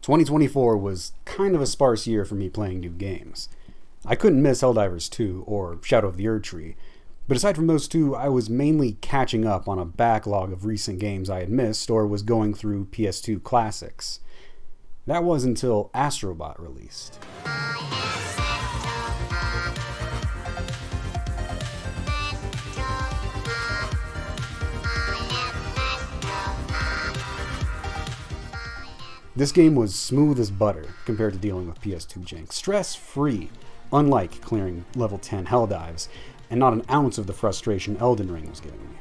2024 was kind of a sparse year for me playing new games. I couldn't miss Helldivers 2 or Shadow of the Erdtree, but aside from those two, I was mainly catching up on a backlog of recent games I had missed or was going through PS2 classics. That was until Astrobot released. This game was smooth as butter compared to dealing with PS2 jank. Stress-free, unlike clearing level 10 Helldives, and not an ounce of the frustration Elden Ring was giving me.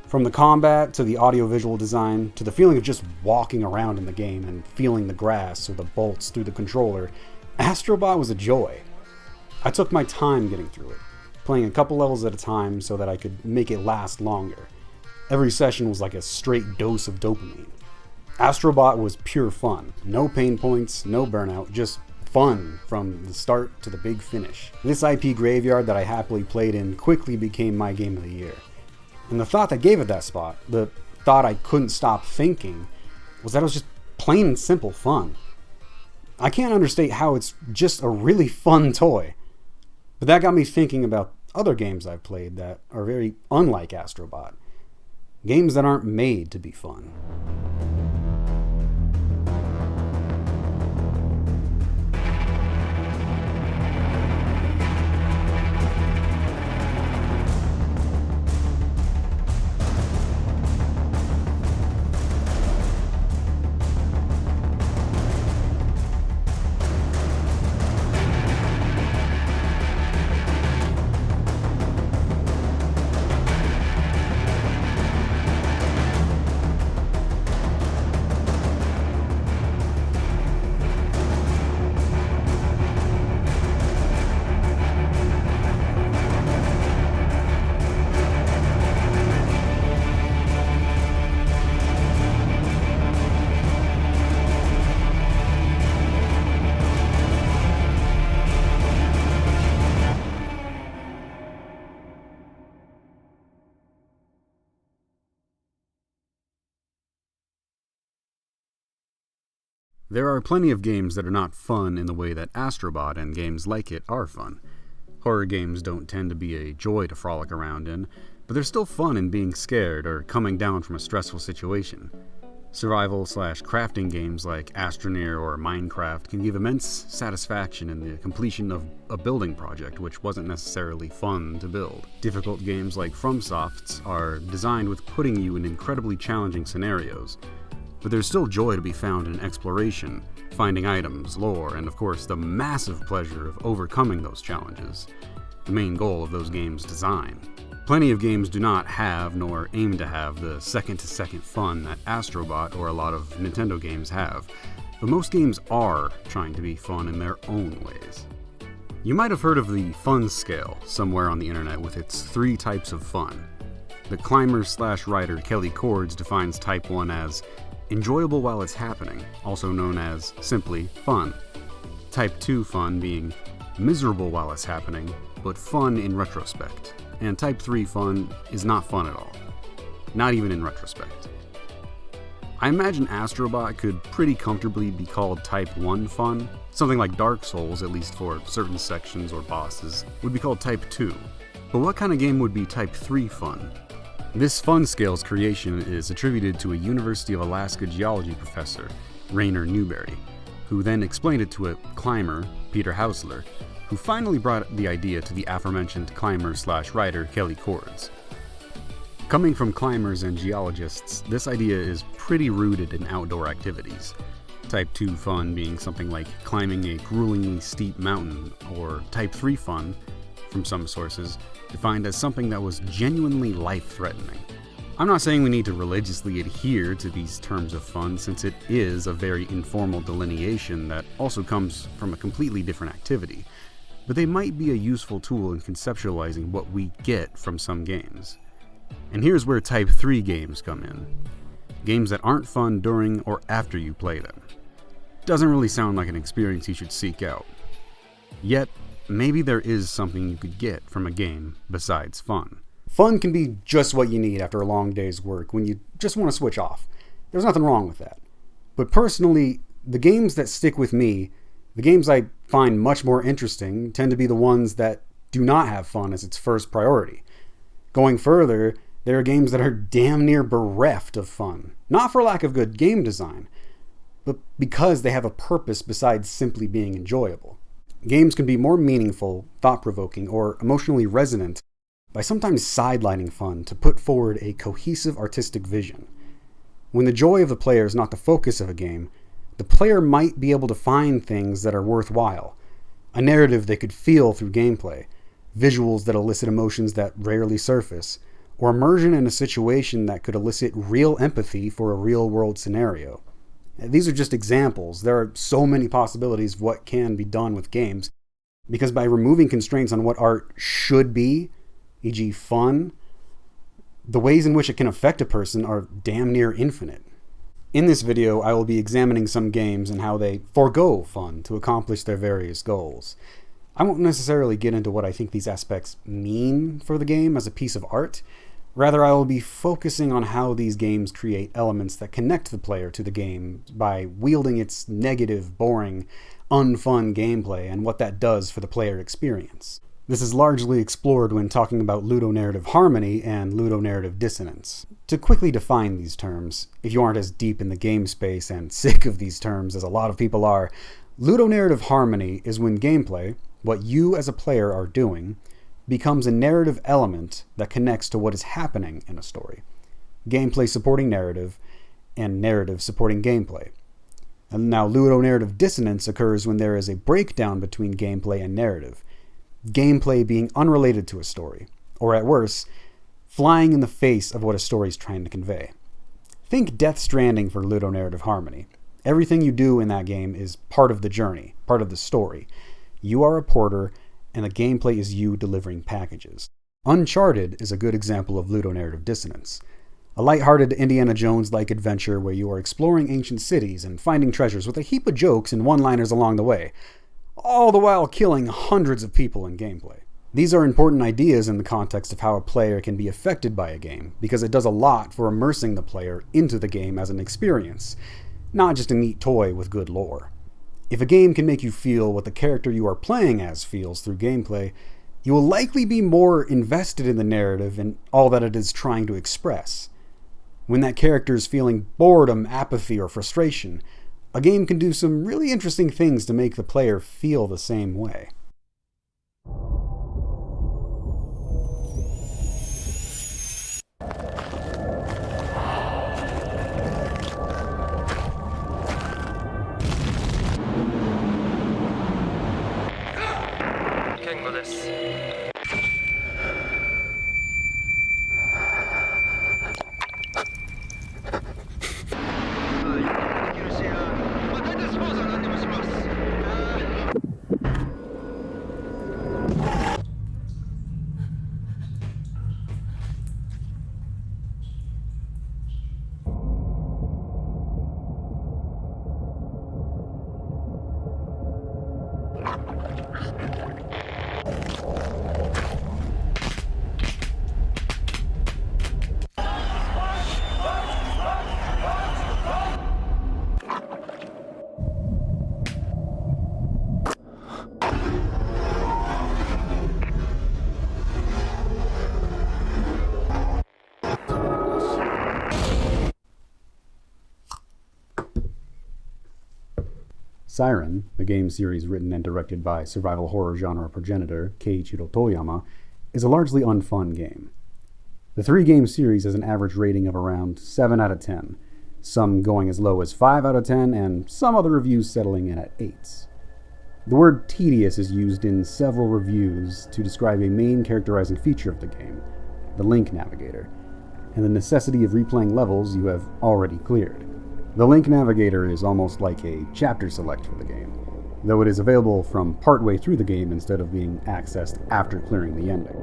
From the combat, to the audio-visual design, to the feeling of just walking around in the game and feeling the grass or the bolts through the controller, Astrobot was a joy. I took my time getting through it, playing a couple levels at a time so that I could make it last longer. Every session was like a straight dose of dopamine. Astrobot was pure fun. No pain points, no burnout, just fun from the start to the big finish. This IP graveyard that I happily played in quickly became my game of the year. And the thought that gave it that spot, the thought I couldn't stop thinking, was that it was just plain and simple fun. I can't understate how it's just a really fun toy. But that got me thinking about other games I've played that are very unlike Astrobot. Games that aren't made to be fun. There are plenty of games that are not fun in the way that Astrobot and games like it are fun. Horror games don't tend to be a joy to frolic around in, but they're still fun in being scared or coming down from a stressful situation. Survival/crafting games like Astroneer or Minecraft can give immense satisfaction in the completion of a building project which wasn't necessarily fun to build. Difficult games like FromSoft's are designed with putting you in incredibly challenging scenarios, but there's still joy to be found in exploration, finding items, lore, and of course the massive pleasure of overcoming those challenges, the main goal of those games' design. Plenty of games do not have, nor aim to have, the second-to-second fun that Astrobot or a lot of Nintendo games have, but most games are trying to be fun in their own ways. You might have heard of the fun scale somewhere on the internet with its 3 types of fun. The climber/writer Kelly Cordes defines Type 1 as enjoyable while it's happening, also known as simply fun. Type 2 fun being miserable while it's happening, but fun in retrospect. And Type 3 fun is not fun at all. Not even in retrospect. I imagine Astrobot could pretty comfortably be called Type 1 fun. Something like Dark Souls, at least for certain sections or bosses, would be called Type 2. But what kind of game would be Type 3 fun? This fun scale's creation is attributed to a University of Alaska geology professor, Rainer Newberry, who then explained it to a climber, Peter Hausler, who finally brought the idea to the aforementioned climber/writer Kelly Cordes. Coming from climbers and geologists, this idea is pretty rooted in outdoor activities. Type 2 fun being something like climbing a gruelingly steep mountain, or Type 3 fun, from some sources, defined as something that was genuinely life-threatening. I'm not saying we need to religiously adhere to these terms of fun, since it is a very informal delineation that also comes from a completely different activity, but they might be a useful tool in conceptualizing what we get from some games. And here's where Type 3 games come in. Games that aren't fun during or after you play them. Doesn't really sound like an experience you should seek out. Yet, maybe there is something you could get from a game besides fun. Fun can be just what you need after a long day's work when you just want to switch off. There's nothing wrong with that. But personally, The games that stick with me, the games I find much more interesting, tend to be the ones that do not have fun as its first priority. Going further, there are games that are damn near bereft of fun, not for lack of good game design, but because they have a purpose besides simply being enjoyable. Games can be more meaningful, thought-provoking, or emotionally resonant by sometimes sidelining fun to put forward a cohesive artistic vision. When the joy of the player is not the focus of a game, the player might be able to find things that are worthwhile, a narrative they could feel through gameplay, visuals that elicit emotions that rarely surface, or immersion in a situation that could elicit real empathy for a real-world scenario. These are just examples. There are so many possibilities of what can be done with games, because by removing constraints on what art should be, e.g. fun, the ways in which it can affect a person are damn near infinite. In this video, I will be examining some games and how they forego fun to accomplish their various goals. I won't necessarily get into what I think these aspects mean for the game as a piece of art. Rather, I will be focusing on how these games create elements that connect the player to the game by wielding its negative, boring, unfun gameplay and what that does for the player experience. This is largely explored when talking about ludonarrative harmony and ludonarrative dissonance. To quickly define these terms, if you aren't as deep in the game space and sick of these terms as a lot of people are, ludonarrative harmony is when gameplay, what you as a player are doing, becomes a narrative element that connects to what is happening in a story. Gameplay supporting narrative, and narrative supporting gameplay. And now ludonarrative dissonance occurs when there is a breakdown between gameplay and narrative, gameplay being unrelated to a story, or at worst, flying in the face of what a story is trying to convey. Think Death Stranding for ludonarrative harmony. Everything you do in that game is part of the journey, part of the story. You are a porter, and the gameplay is you delivering packages. Uncharted is a good example of ludonarrative dissonance. A lighthearted Indiana Jones-like adventure where you are exploring ancient cities and finding treasures with a heap of jokes and one-liners along the way, all the while killing hundreds of people in gameplay. These are important ideas in the context of how a player can be affected by a game, because it does a lot for immersing the player into the game as an experience, not just a neat toy with good lore. If a game can make you feel what the character you are playing as feels through gameplay, you will likely be more invested in the narrative and all that it is trying to express. When that character is feeling boredom, apathy, or frustration, a game can do some really interesting things to make the player feel the same way. Siren, the game series written and directed by survival horror genre progenitor Keiichiro Toyama, is a largely unfun game. The 3-game series has an average rating of around 7 out of 10, some going as low as 5 out of 10, and some other reviews settling in at 8s. The word tedious is used in several reviews to describe a main characterizing feature of the game, the Link Navigator, and the necessity of replaying levels you have already cleared. The Link Navigator is almost like a chapter select for the game, though it is available from partway through the game instead of being accessed after clearing the ending.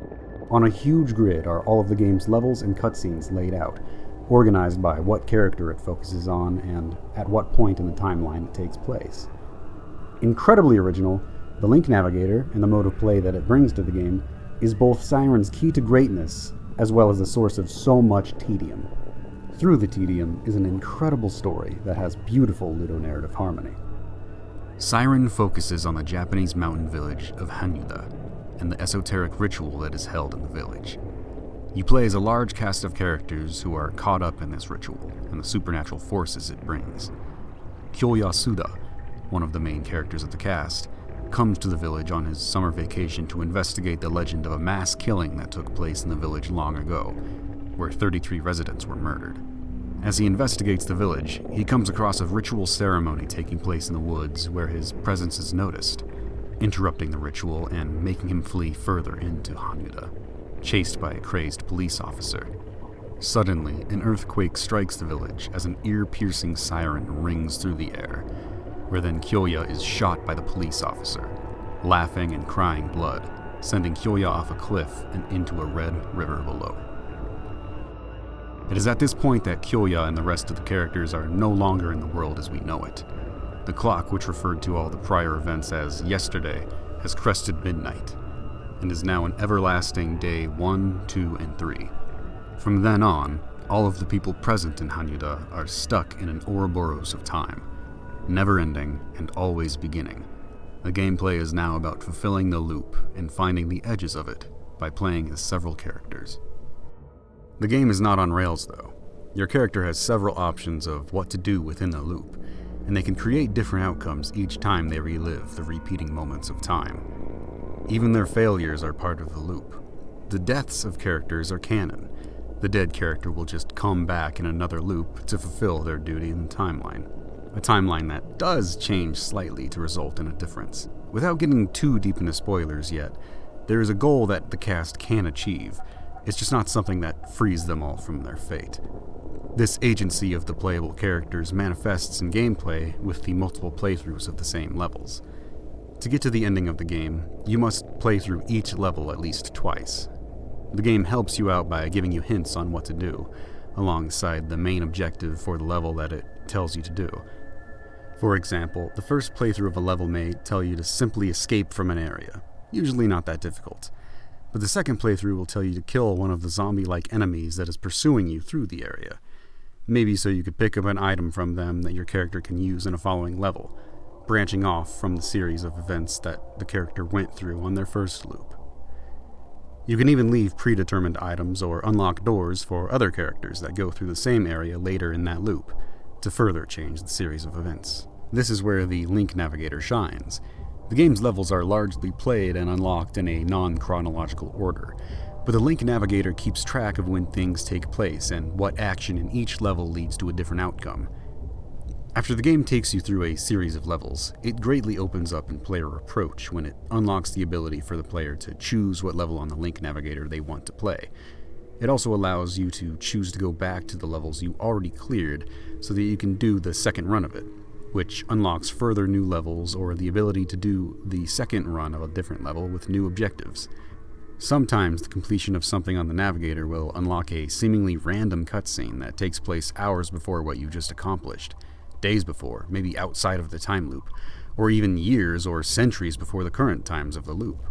On a huge grid are all of the game's levels and cutscenes laid out, organized by what character it focuses on and at what point in the timeline it takes place. Incredibly original, the Link Navigator and the mode of play that it brings to the game is both Siren's key to greatness as well as the source of so much tedium. through the tedium is an incredible story that has beautiful ludonarrative harmony. Siren focuses on the Japanese mountain village of Hanyuda and the esoteric ritual that is held in the village. You play as a large cast of characters who are caught up in this ritual and the supernatural forces it brings. Kyoya Suda, one of the main characters of the cast, comes to the village on his summer vacation to investigate the legend of a mass killing that took place in the village long ago, where 33 residents were murdered. As he investigates the village, he comes across a ritual ceremony taking place in the woods where his presence is noticed, interrupting the ritual and making him flee further into Hanyuda, chased by a crazed police officer. Suddenly, an earthquake strikes the village as an ear-piercing siren rings through the air, where then Kyoya is shot by the police officer, laughing and crying blood, sending Kyoya off a cliff and into a red river below. It is at this point that Kyoya and the rest of the characters are no longer in the world as we know it. The clock, which referred to all the prior events as yesterday, has crested midnight, and is now an everlasting day 1, 2, and 3. From then on, all of the people present in Hanyuda are stuck in an Ouroboros of time, never ending and always beginning. The gameplay is now about fulfilling the loop and finding the edges of it by playing as several characters. The game is not on rails though. Your character has several options of what to do within the loop, and they can create different outcomes each time they relive the repeating moments of time. Even their failures are part of the loop. The deaths of characters are canon. The dead character will just come back in another loop to fulfill their duty in the timeline. A timeline that does change slightly to result in a difference. Without getting too deep into spoilers yet, there is a goal that the cast can achieve. It's just not something that frees them all from their fate. This agency of the playable characters manifests in gameplay with the multiple playthroughs of the same levels. To get to the ending of the game, you must play through each level at least twice. The game helps you out by giving you hints on what to do, alongside the main objective for the level that it tells you to do. For example, the first playthrough of a level may tell you to simply escape from an area, usually not that difficult. But the second playthrough will tell you to kill one of the zombie-like enemies that is pursuing you through the area. Maybe so you could pick up an item from them that your character can use in a following level, branching off from the series of events that the character went through on their first loop. You can even leave predetermined items or unlock doors for other characters that go through the same area later in that loop, to further change the series of events. This is where the Link Navigator shines. The game's levels are largely played and unlocked in a non-chronological order, but the Link Navigator keeps track of when things take place and what action in each level leads to a different outcome. After the game takes you through a series of levels, it greatly opens up in player approach when it unlocks the ability for the player to choose what level on the Link Navigator they want to play. It also allows you to choose to go back to the levels you already cleared so that you can do the second run of it, which unlocks further new levels or the ability to do the second run of a different level with new objectives. Sometimes the completion of something on the Navigator will unlock a seemingly random cutscene that takes place hours before what you just accomplished, days before, maybe outside of the time loop, or even years or centuries before the current times of the loop.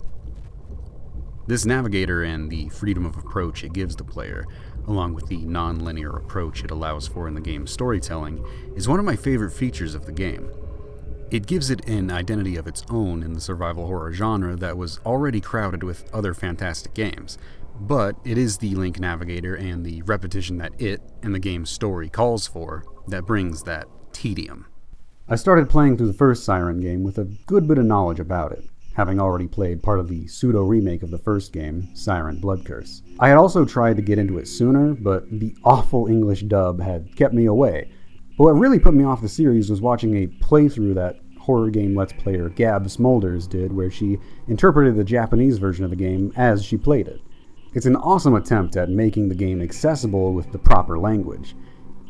This Navigator and the freedom of approach it gives the player, along with the non-linear approach it allows for in the game's storytelling, is one of my favorite features of the game. It gives it an identity of its own in the survival horror genre that was already crowded with other fantastic games, but it is the Link Navigator and the repetition that it and the game's story calls for that brings that tedium. I started playing through the first Siren game with a good bit of knowledge about it, having already played part of the pseudo-remake of the first game, Siren Blood Curse. I had also tried to get into it sooner, but the awful English dub had kept me away. But what really put me off the series was watching a playthrough that horror game Let's Player Gab Smulders did, where she interpreted the Japanese version of the game as she played it. It's an awesome attempt at making the game accessible with the proper language.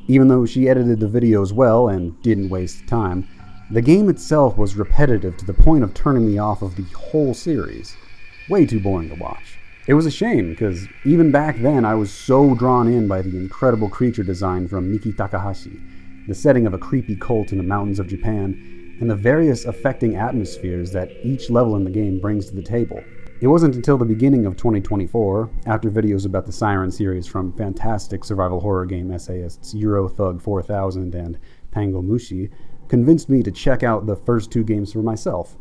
Even though she edited the videos well and didn't waste time, the game itself was repetitive to the point of turning me off of the whole series. Way too boring to watch. It was a shame, because even back then I was so drawn in by the incredible creature design from Miki Takahashi, the setting of a creepy cult in the mountains of Japan, and the various affecting atmospheres that each level in the game brings to the table. It wasn't until the beginning of 2024, after videos about the Siren series from fantastic survival horror game essayists Euro Thug 4000 and Tango Mushi, convinced me to check out the first two games for myself,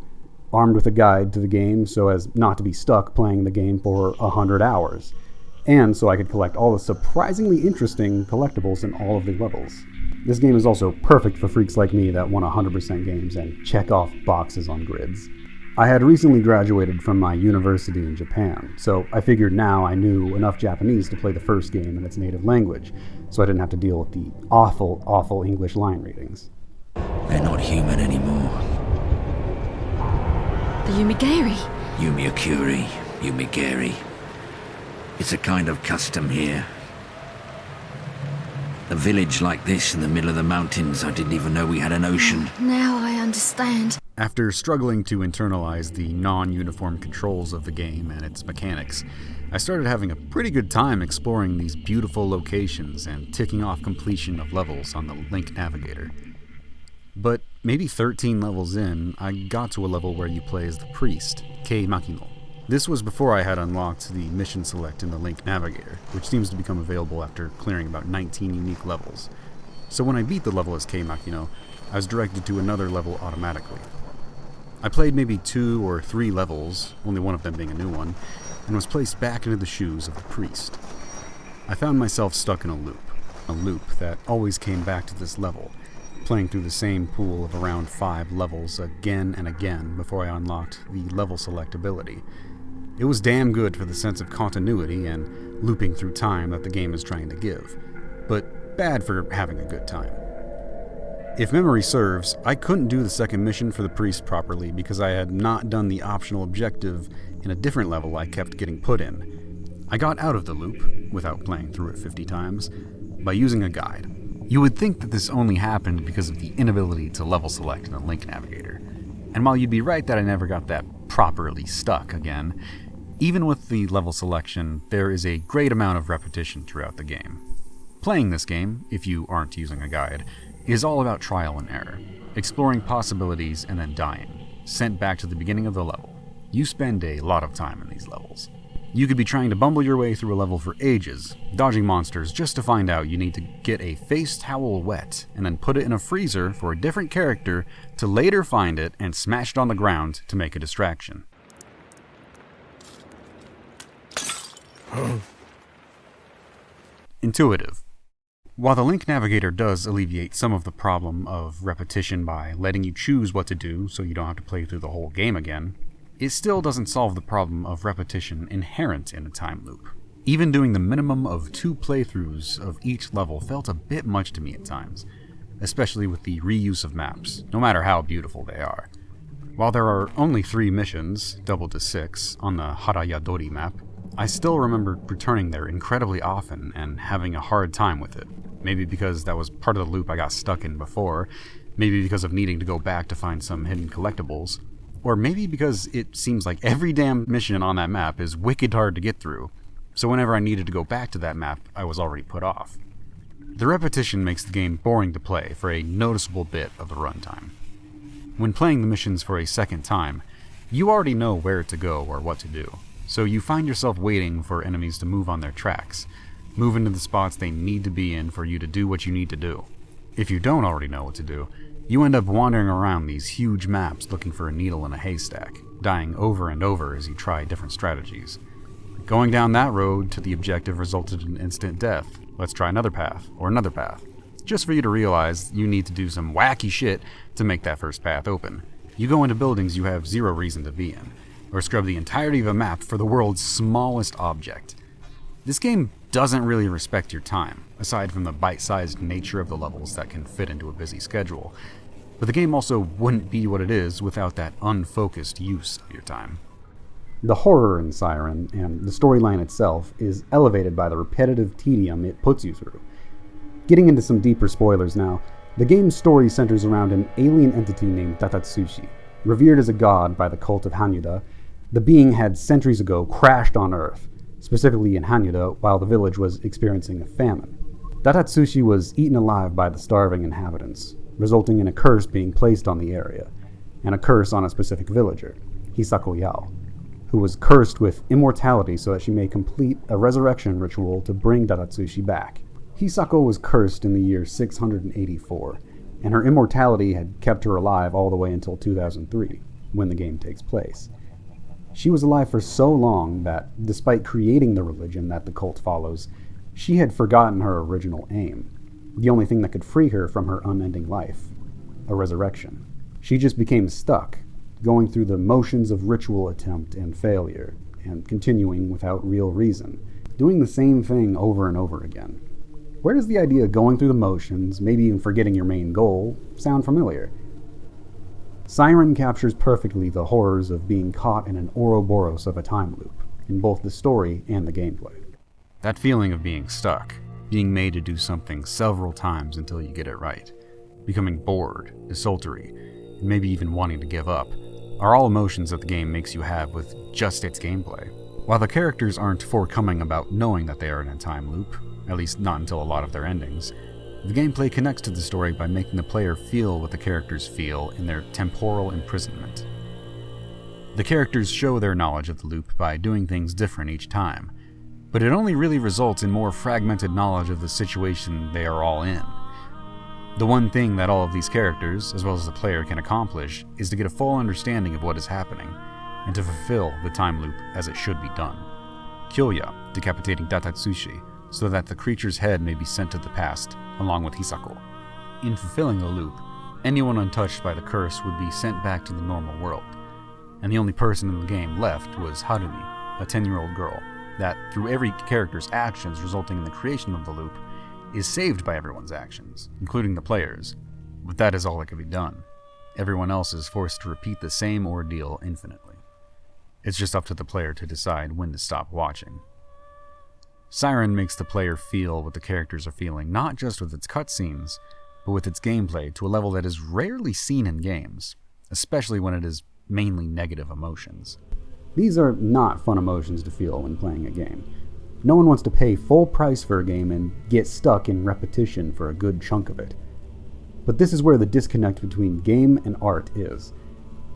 armed with a guide to the game so as not to be stuck playing the game for 100 hours, and so I could collect all the surprisingly interesting collectibles in all of the levels. This game is also perfect for freaks like me that want 100% games and check off boxes on grids. I had recently graduated from my university in Japan, so I figured now I knew enough Japanese to play the first game in its native language, so I didn't have to deal with the awful, awful English line readings. They're not human anymore. The Yumigiri. Yumiakuri, Yumigiri. It's a kind of custom here. A village like this in the middle of the mountains, I didn't even know we had an ocean. Now I understand. After struggling to internalize the non-uniform controls of the game and its mechanics, I started having a pretty good time exploring these beautiful locations and ticking off completion of levels on the Link Navigator. But maybe 13 levels in, I got to a level where you play as the priest, Kane MAKINO. This was before I had unlocked the mission select in the Link Navigator, which seems to become available after clearing about 19 unique levels. So when I beat the level as Kane MAKINO, I was directed to another level automatically. I played maybe 2 or 3 levels, only one of them being a new one, and was placed back into the shoes of the priest. I found myself stuck in a loop that always came back to this level, playing through the same pool of around 5 levels again and again before I unlocked the level select ability. It was damn good for the sense of continuity and looping through time that the game is trying to give, but bad for having a good time. If memory serves, I couldn't do the second mission for the priest properly because I had not done the optional objective in a different level I kept getting put in. I got out of the loop, without playing through it 50 times, by using a guide. You would think that this only happened because of the inability to level select in the Link Navigator. And while you'd be right that I never got that properly stuck again, even with the level selection, there is a great amount of repetition throughout the game. Playing this game, if you aren't using a guide, is all about trial and error, exploring possibilities and then dying, sent back to the beginning of the level. You spend a lot of time in these levels. You could be trying to bumble your way through a level for ages, dodging monsters just to find out you need to get a face towel wet and then put it in a freezer for a different character to later find it and smash it on the ground to make a distraction. Intuitive. While the Link Navigator does alleviate some of the problem of repetition by letting you choose what to do so you don't have to play through the whole game again, it still doesn't solve the problem of repetition inherent in a time loop. Even doing the minimum of 2 playthroughs of each level felt a bit much to me at times, especially with the reuse of maps, no matter how beautiful they are. While there are only 3 missions, doubled to 6, on the Harayadori map, I still remember returning there incredibly often and having a hard time with it. Maybe because that was part of the loop I got stuck in before, maybe because of needing to go back to find some hidden collectibles, or maybe because it seems like every damn mission on that map is wicked hard to get through, so whenever I needed to go back to that map, I was already put off. The repetition makes the game boring to play for a noticeable bit of the runtime. When playing the missions for a second time, you already know where to go or what to do, so you find yourself waiting for enemies to move on their tracks, move into the spots they need to be in for you to do what you need to do. If you don't already know what to do, you end up wandering around these huge maps looking for a needle in a haystack, dying over and over as you try different strategies. Going down that road to the objective resulted in instant death. Let's try another path, or another path, just for you to realize you need to do some wacky shit to make that first path open. You go into buildings you have 0 reason to be in, or scrub the entirety of a map for the world's smallest object. This game doesn't really respect your time, aside from the bite-sized nature of the levels that can fit into a busy schedule, but the game also wouldn't be what it is without that unfocused use of your time. The horror in Siren, and the storyline itself, is elevated by the repetitive tedium it puts you through. Getting into some deeper spoilers now, the game's story centers around an alien entity named Tatatsushi. Revered as a god by the cult of Hanyuda, the being had centuries ago crashed on Earth, specifically in Hanyuda, while the village was experiencing a famine. Tatatsushi was eaten alive by the starving inhabitants, resulting in a curse being placed on the area, and a curse on a specific villager, Hisako Yao. who was cursed with immortality so that she may complete a resurrection ritual to bring Datatsushi back. Hisako was cursed in the year 684, and her immortality had kept her alive all the way until 2003, when the game takes place. She was alive for so long that, despite creating the religion that the cult follows, she had forgotten her original aim, the only thing that could free her from her unending life, a resurrection. She just became stuck, going through the motions of ritual attempt and failure, and continuing without real reason, doing the same thing over and over again. Where does the idea of going through the motions, maybe even forgetting your main goal, sound familiar? Siren captures perfectly the horrors of being caught in an Ouroboros of a time loop, in both the story and the gameplay. That feeling of being stuck, being made to do something several times until you get it right, becoming bored, desultory, and maybe even wanting to give up, are all emotions that the game makes you have with just its gameplay. While the characters aren't forthcoming about knowing that they are in a time loop, at least not until a lot of their endings, the gameplay connects to the story by making the player feel what the characters feel in their temporal imprisonment. The characters show their knowledge of the loop by doing things different each time, but it only really results in more fragmented knowledge of the situation they are all in. The one thing that all of these characters, as well as the player, can accomplish is to get a full understanding of what is happening, and to fulfill the time loop as it should be done. Kyoya, decapitating Datatsushi, so that the creature's head may be sent to the past, along with Hisako. In fulfilling the loop, anyone untouched by the curse would be sent back to the normal world, and the only person in the game left was Harumi, a 10-year-old girl, that, through every character's actions resulting in the creation of the loop, is saved by everyone's actions, including the players. But that is all that can be done. Everyone else is forced to repeat the same ordeal infinitely. It's just up to the player to decide when to stop watching. Siren makes the player feel what the characters are feeling, not just with its cutscenes, but with its gameplay to a level that is rarely seen in games, especially when it is mainly negative emotions. These are not fun emotions to feel when playing a game. No one wants to pay full price for a game and get stuck in repetition for a good chunk of it. But this is where the disconnect between game and art is.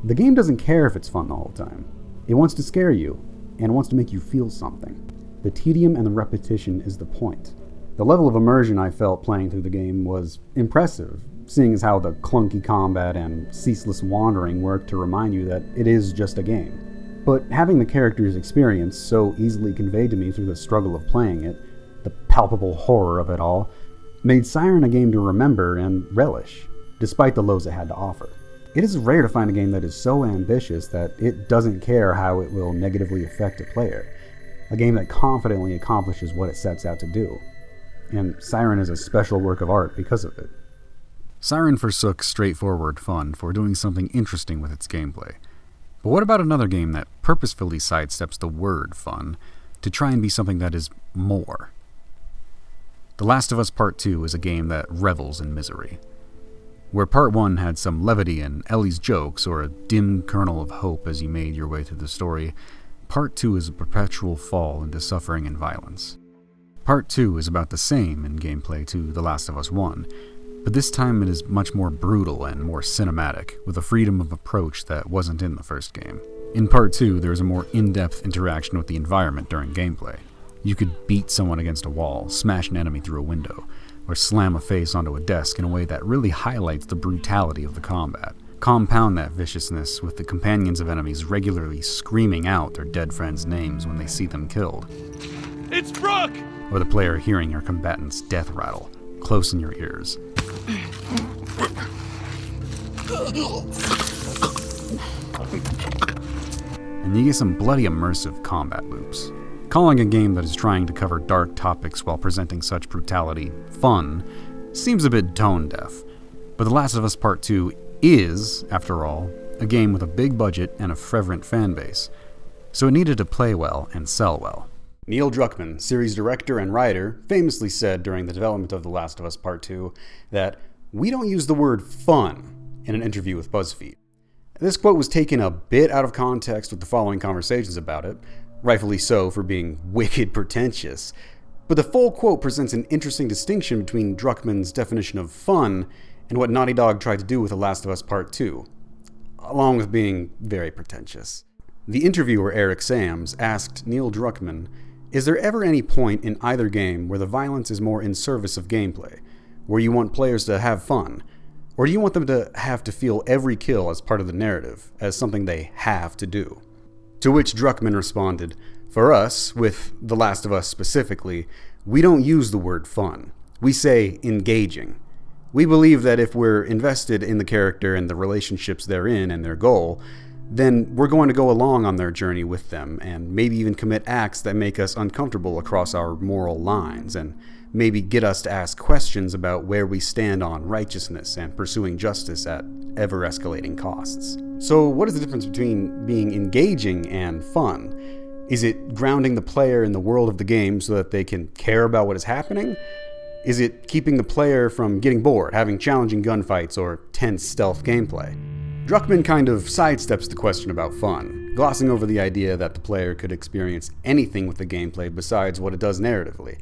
The game doesn't care if it's fun the whole time. It wants to scare you, and wants to make you feel something. The tedium and the repetition is the point. The level of immersion I felt playing through the game was impressive, seeing as how the clunky combat and ceaseless wandering work to remind you that it is just a game. But having the character's experience so easily conveyed to me through the struggle of playing it, the palpable horror of it all, made Siren a game to remember and relish, despite the lows it had to offer. It is rare to find a game that is so ambitious that it doesn't care how it will negatively affect a player. A game that confidently accomplishes what it sets out to do. And Siren is a special work of art because of it. Siren forsook straightforward fun for doing something interesting with its gameplay. But what about another game that purposefully sidesteps the word fun to try and be something that is more? The Last of Us Part 2 is a game that revels in misery. Where Part 1 had some levity and Ellie's jokes or a dim kernel of hope as you made your way through the story, Part 2 is a perpetual fall into suffering and violence. Part 2 is about the same in gameplay to The Last of Us 1, but this time it is much more brutal and more cinematic, with a freedom of approach that wasn't in the first game. In Part 2, there is a more in-depth interaction with the environment during gameplay. You could beat someone against a wall, smash an enemy through a window, or slam a face onto a desk in a way that really highlights the brutality of the combat. Compound that viciousness with the companions of enemies regularly screaming out their dead friends' names when they see them killed. It's Brooke! Or the player hearing your combatant's death rattle, close in your ears. And you get some bloody immersive combat loops. Calling a game that is trying to cover dark topics while presenting such brutality fun seems a bit tone-deaf, but The Last of Us Part 2 is, after all, a game with a big budget and a fervent fanbase, so it needed to play well and sell well. Neil Druckmann, series director and writer, famously said during the development of The Last of Us Part 2 that, "We don't use the word fun," in an interview with BuzzFeed. This quote was taken a bit out of context with the following conversations about it, rightfully so for being wicked pretentious, but the full quote presents an interesting distinction between Druckmann's definition of fun and what Naughty Dog tried to do with The Last of Us Part 2, along with being very pretentious. The interviewer Eric Sams asked Neil Druckmann, "Is there ever any point in either game where the violence is more in service of gameplay, where you want players to have fun, or do you want them to have to feel every kill as part of the narrative, as something they have to do?" To which Druckmann responded, "For us, with The Last of Us specifically, we don't use the word fun. We say engaging. We believe that if we're invested in the character and the relationships they're in and their goal, then we're going to go along on their journey with them and maybe even commit acts that make us uncomfortable across our moral lines and maybe get us to ask questions about where we stand on righteousness and pursuing justice at ever-escalating costs." So what is the difference between being engaging and fun? Is it grounding the player in the world of the game so that they can care about what is happening? Is it keeping the player from getting bored, having challenging gunfights, or tense stealth gameplay? Druckmann kind of sidesteps the question about fun, glossing over the idea that the player could experience anything with the gameplay besides what it does narratively,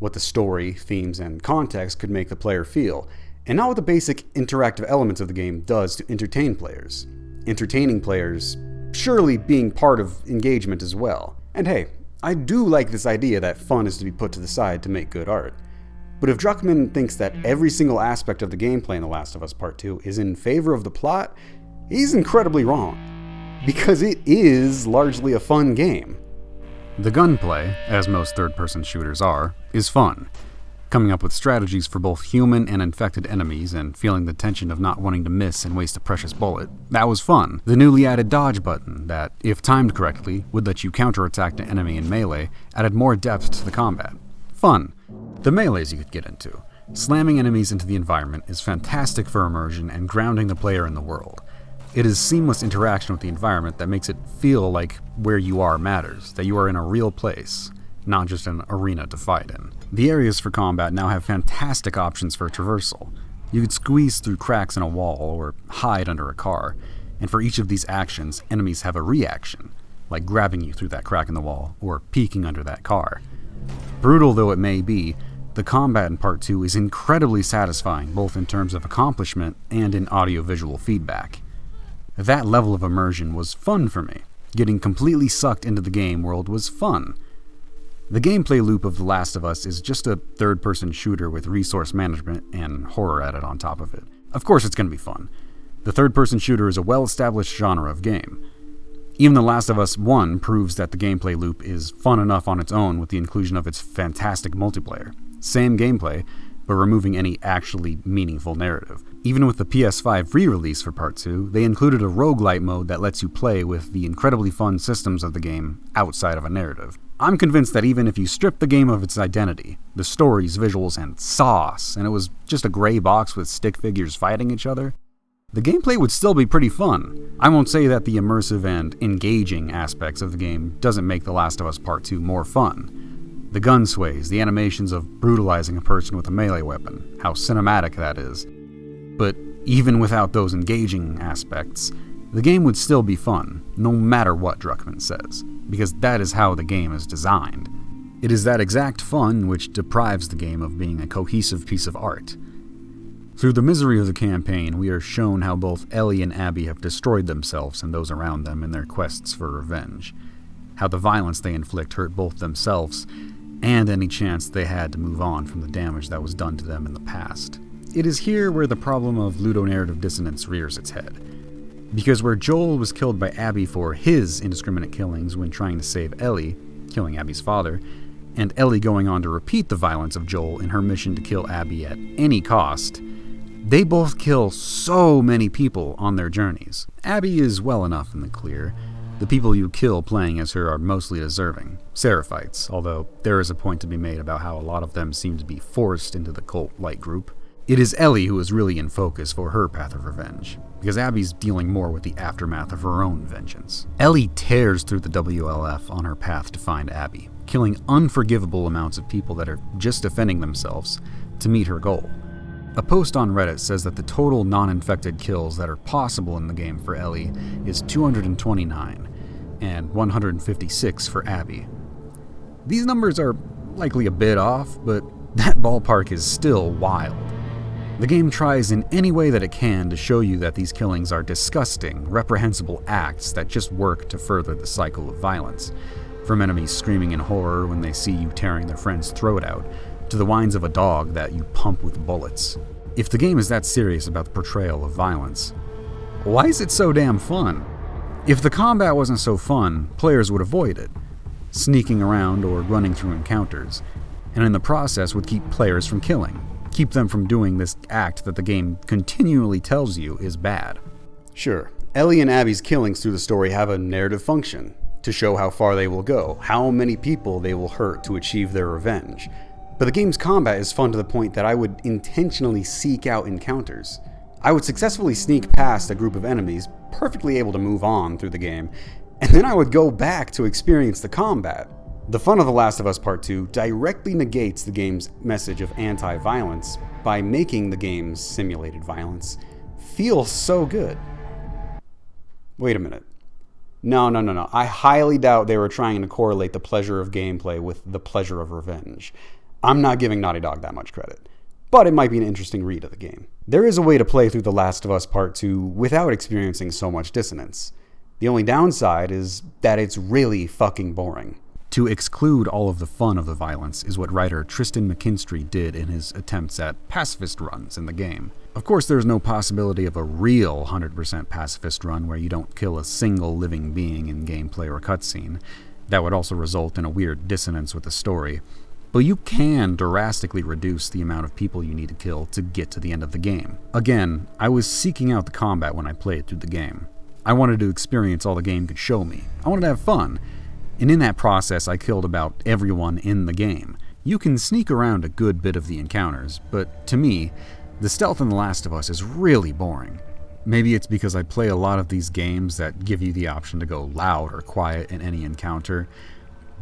what the story, themes, and context could make the player feel, and not what the basic interactive elements of the game does to entertain players. Entertaining players surely being part of engagement as well. And hey, I do like this idea that fun is to be put to the side to make good art. But if Druckmann thinks that every single aspect of the gameplay in The Last of Us Part 2 is in favor of the plot, he's incredibly wrong. Because it is largely a fun game. The gunplay, as most third-person shooters are, is fun. Coming up with strategies for both human and infected enemies and feeling the tension of not wanting to miss and waste a precious bullet, that was fun. The newly added dodge button that, if timed correctly, would let you counterattack an enemy in melee, added more depth to the combat. Fun. The melees you could get into. Slamming enemies into the environment is fantastic for immersion and grounding the player in the world. It is seamless interaction with the environment that makes it feel like where you are matters, that you are in a real place, not just an arena to fight in. The areas for combat now have fantastic options for traversal. You could squeeze through cracks in a wall or hide under a car, and for each of these actions, enemies have a reaction, like grabbing you through that crack in the wall or peeking under that car. Brutal though it may be, the combat in Part 2 is incredibly satisfying both in terms of accomplishment and in audio-visual feedback. That level of immersion was fun for me. Getting completely sucked into the game world was fun. The gameplay loop of The Last of Us is just a third-person shooter with resource management and horror added on top of it. Of course it's going to be fun. The third-person shooter is a well-established genre of game. Even The Last of Us 1 proves that the gameplay loop is fun enough on its own with the inclusion of its fantastic multiplayer. Same gameplay, but removing any actually meaningful narrative. Even with the PS5 re-release for Part 2, they included a roguelite mode that lets you play with the incredibly fun systems of the game outside of a narrative. I'm convinced that even if you strip the game of its identity, the stories, visuals, and sauce, and it was just a gray box with stick figures fighting each other, the gameplay would still be pretty fun. I won't say that the immersive and engaging aspects of the game doesn't make The Last of Us Part 2 more fun. The gun sways, the animations of brutalizing a person with a melee weapon, how cinematic that is. But even without those engaging aspects, the game would still be fun, no matter what Druckmann says, because that is how the game is designed. It is that exact fun which deprives the game of being a cohesive piece of art. Through the misery of the campaign, we are shown how both Ellie and Abby have destroyed themselves and those around them in their quests for revenge, how the violence they inflict hurt both themselves and any chance they had to move on from the damage that was done to them in the past. It is here where the problem of ludonarrative dissonance rears its head. Because where Joel was killed by Abby for his indiscriminate killings when trying to save Ellie, killing Abby's father, and Ellie going on to repeat the violence of Joel in her mission to kill Abby at any cost, they both kill so many people on their journeys. Abby is well enough in the clear. The people you kill playing as her are mostly deserving, Seraphites, although there is a point to be made about how a lot of them seem to be forced into the cult-like group. It is Ellie who is really in focus for her path of revenge, because Abby's dealing more with the aftermath of her own vengeance. Ellie tears through the WLF on her path to find Abby, killing unforgivable amounts of people that are just defending themselves to meet her goal. A post on Reddit says that the total non-infected kills that are possible in the game for Ellie is 229, and 156 for Abby. These numbers are likely a bit off, but that ballpark is still wild. The game tries in any way that it can to show you that these killings are disgusting, reprehensible acts that just work to further the cycle of violence. From enemies screaming in horror when they see you tearing their friend's throat out, to the whines of a dog that you pump with bullets. If the game is that serious about the portrayal of violence, why is it so damn fun? If the combat wasn't so fun, players would avoid it, sneaking around or running through encounters, and in the process would keep players from killing, keep them from doing this act that the game continually tells you is bad. Sure, Ellie and Abby's killings through the story have a narrative function, to show how far they will go, how many people they will hurt to achieve their revenge. But the game's combat is fun to the point that I would intentionally seek out encounters. I would successfully sneak past a group of enemies, perfectly able to move on through the game, and then I would go back to experience the combat. The fun of The Last of Us Part 2 directly negates the game's message of anti-violence by making the game's simulated violence feel so good. Wait a minute. No. I highly doubt they were trying to correlate the pleasure of gameplay with the pleasure of revenge. I'm not giving Naughty Dog that much credit, but it might be an interesting read of the game. There is a way to play through The Last of Us Part 2 without experiencing so much dissonance. The only downside is that it's really fucking boring. To exclude all of the fun of the violence is what writer Tristan McKinstry did in his attempts at pacifist runs in the game. Of course, there's no possibility of a real 100% pacifist run where you don't kill a single living being in gameplay or cutscene. That would also result in a weird dissonance with the story. But you can drastically reduce the amount of people you need to kill to get to the end of the game. Again, I was seeking out the combat when I played through the game. I wanted to experience all the game could show me. I wanted to have fun. And in that process, I killed about everyone in the game. You can sneak around a good bit of the encounters, but to me, the stealth in The Last of Us is really boring. Maybe it's because I play a lot of these games that give you the option to go loud or quiet in any encounter,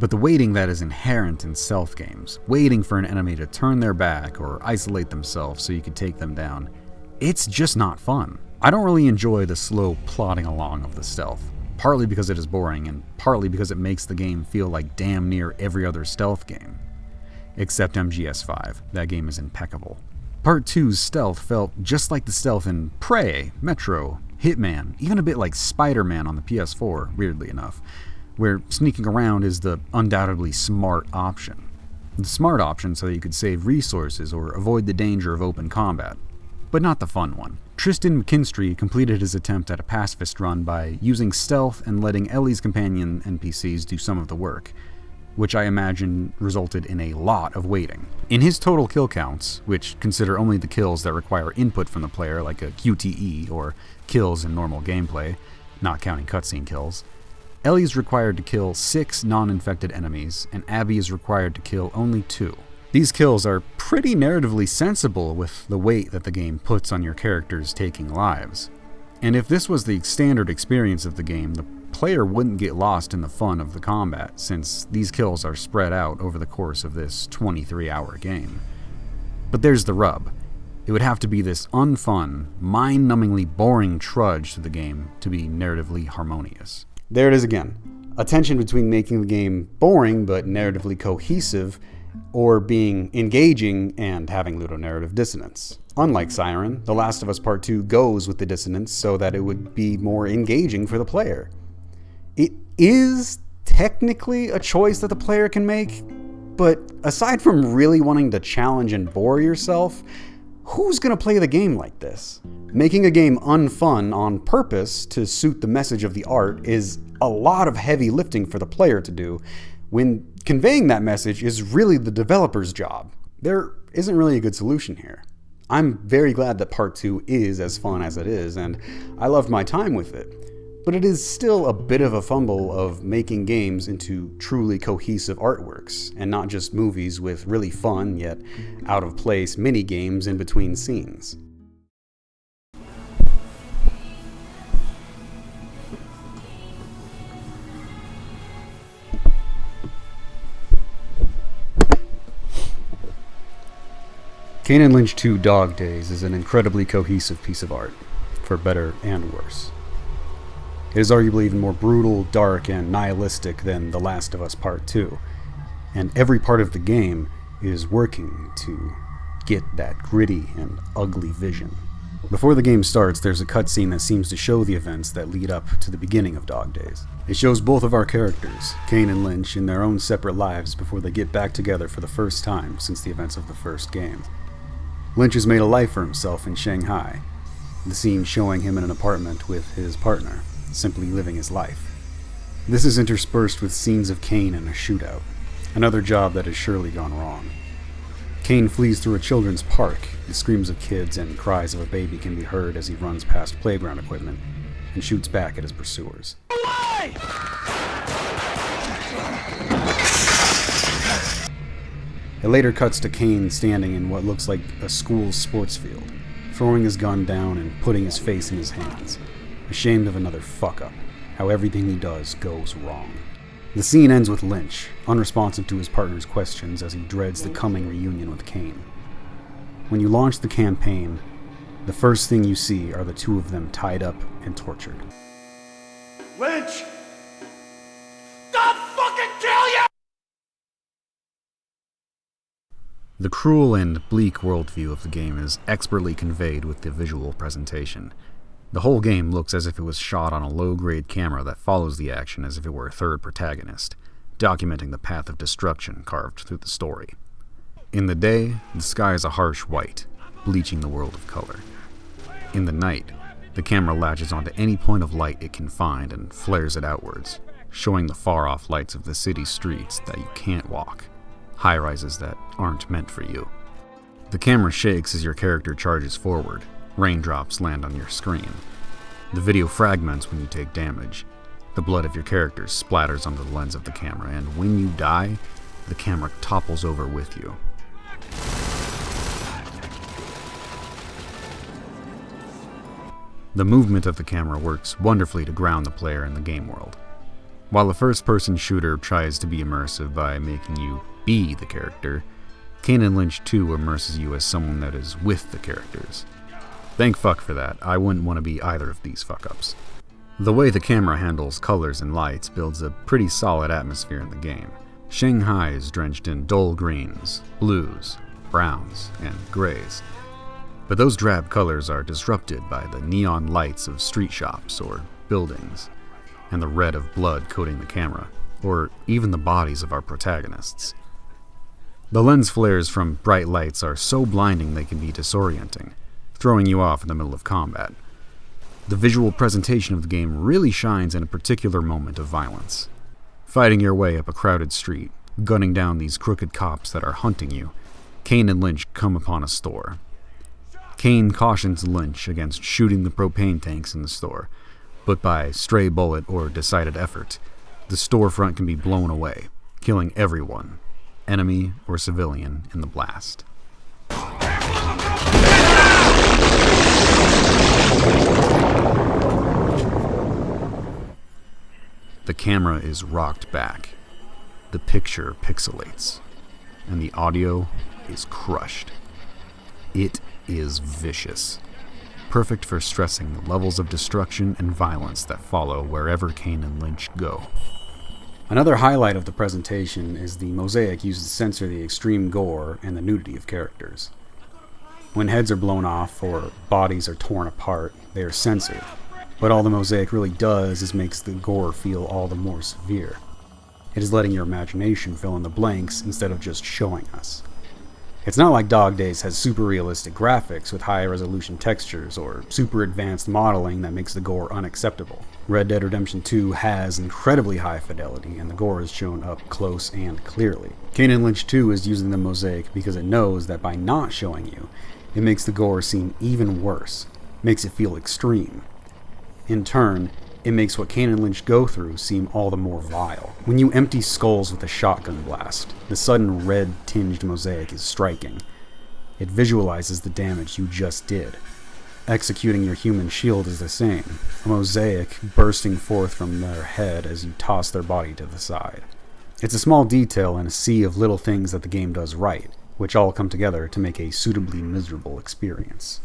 but the waiting that is inherent in stealth games, waiting for an enemy to turn their back or isolate themselves so you can take them down, it's just not fun. I don't really enjoy the slow plodding along of the stealth, partly because it is boring and partly because it makes the game feel like damn near every other stealth game. Except MGS5, that game is impeccable. Part 2's stealth felt just like the stealth in Prey, Metro, Hitman, even a bit like Spider-Man on the PS4, weirdly enough, where sneaking around is the undoubtedly smart option. The smart option so that you could save resources or avoid the danger of open combat, but not the fun one. Tristan McKinstry completed his attempt at a pacifist run by using stealth and letting Ellie's companion NPCs do some of the work, which I imagine resulted in a lot of waiting. In his total kill counts, which consider only the kills that require input from the player like a QTE or kills in normal gameplay, not counting cutscene kills, Ellie is required to kill 6 non-infected enemies, and Abby is required to kill only 2. These kills are pretty narratively sensible with the weight that the game puts on your characters taking lives. And if this was the standard experience of the game, the player wouldn't get lost in the fun of the combat, since these kills are spread out over the course of this 23-hour game. But there's the rub. It would have to be this unfun, mind-numbingly boring trudge to the game to be narratively harmonious. There it is again. A tension between making the game boring but narratively cohesive, or being engaging and having ludonarrative dissonance. Unlike Siren, The Last of Us Part 2 goes with the dissonance so that it would be more engaging for the player. It is technically a choice that the player can make, but aside from really wanting to challenge and bore yourself, who's going to play the game like this? Making a game unfun on purpose to suit the message of the art is a lot of heavy lifting for the player to do, when conveying that message is really the developer's job. There isn't really a good solution here. I'm very glad that Part 2 is as fun as it is, and I loved my time with it. But it is still a bit of a fumble of making games into truly cohesive artworks, and not just movies with really fun yet out-of-place mini-games in between scenes. Kane and Lynch 2 Dog Days is an incredibly cohesive piece of art, for better and worse. It is arguably even more brutal, dark, and nihilistic than The Last of Us Part 2, and every part of the game is working to get that gritty and ugly vision. Before the game starts, there's a cutscene that seems to show the events that lead up to the beginning of Dog Days. It shows both of our characters, Kane and Lynch, in their own separate lives before they get back together for the first time since the events of the first game. Lynch has made a life for himself in Shanghai, the scene showing him in an apartment with his partner, simply living his life. This is interspersed with scenes of Kane in a shootout, another job that has surely gone wrong. Kane flees through a children's park. The screams of kids and cries of a baby can be heard as he runs past playground equipment and shoots back at his pursuers. It later cuts to Kane standing in what looks like a school sports field, throwing his gun down and putting his face in his hands, ashamed of another fuck-up, how everything he does goes wrong. The scene ends with Lynch, unresponsive to his partner's questions as he dreads the coming reunion with Kane. When you launch the campaign, the first thing you see are the two of them tied up and tortured. Lynch! I'll fucking kill you! The cruel and bleak worldview of the game is expertly conveyed with the visual presentation. The whole game looks as if it was shot on a low-grade camera that follows the action as if it were a third protagonist, documenting the path of destruction carved through the story. In the day, the sky is a harsh white, bleaching the world of color. In the night, the camera latches onto any point of light it can find and flares it outwards, showing the far-off lights of the city streets that you can't walk, high-rises that aren't meant for you. The camera shakes as your character charges forward. Raindrops land on your screen. The video fragments when you take damage. The blood of your character splatters onto the lens of the camera, and when you die, the camera topples over with you. The movement of the camera works wonderfully to ground the player in the game world. While a first-person shooter tries to be immersive by making you be the character, Kane and Lynch 2 immerses you as someone that is with the characters. Thank fuck for that. I wouldn't want to be either of these fuck-ups. The way the camera handles colors and lights builds a pretty solid atmosphere in the game. Shanghai is drenched in dull greens, blues, browns, and grays. But those drab colors are disrupted by the neon lights of street shops or buildings, and the red of blood coating the camera, or even the bodies of our protagonists. The lens flares from bright lights are so blinding they can be disorienting, throwing you off in the middle of combat. The visual presentation of the game really shines in a particular moment of violence. Fighting your way up a crowded street, gunning down these crooked cops that are hunting you, Kane and Lynch come upon a store. Kane cautions Lynch against shooting the propane tanks in the store, but by stray bullet or decided effort, the storefront can be blown away, killing everyone, enemy or civilian, in the blast. The camera is rocked back, the picture pixelates, and the audio is crushed. It is vicious, perfect for stressing the levels of destruction and violence that follow wherever Kane and Lynch go. Another highlight of the presentation is the mosaic used to censor the extreme gore and the nudity of characters. When heads are blown off or bodies are torn apart, they are censored, but all the mosaic really does is makes the gore feel all the more severe. It is letting your imagination fill in the blanks instead of just showing us. It's not like Dog Days has super realistic graphics with high resolution textures or super advanced modeling that makes the gore unacceptable. Red Dead Redemption 2 has incredibly high fidelity and the gore is shown up close and clearly. Kane and Lynch 2 is using the mosaic because it knows that by not showing you, it makes the gore seem even worse, makes it feel extreme. In turn, it makes what Kane and Lynch go through seem all the more vile. When you empty skulls with a shotgun blast, the sudden red-tinged mosaic is striking. It visualizes the damage you just did. Executing your human shield is the same, a mosaic bursting forth from their head as you toss their body to the side. It's a small detail in a sea of little things that the game does right, which all come together to make a suitably miserable experience.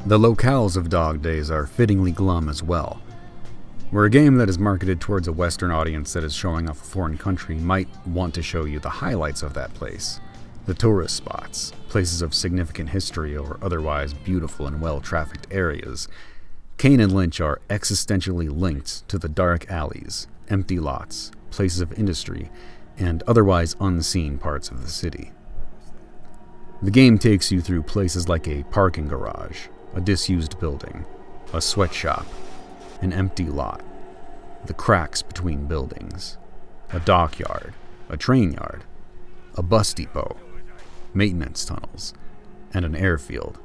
The locales of Dog Days are fittingly glum as well. Where a game that is marketed towards a Western audience that is showing off a foreign country might want to show you the highlights of that place, The tourist spots, places of significant history or otherwise beautiful and well-trafficked areas, Kane and Lynch are existentially linked to the dark alleys, empty lots, places of industry, and otherwise unseen parts of the city. The game takes you through places like a parking garage, a disused building, a sweatshop, an empty lot, the cracks between buildings, a dockyard, a train yard, a bus depot, maintenance tunnels, and an airfield.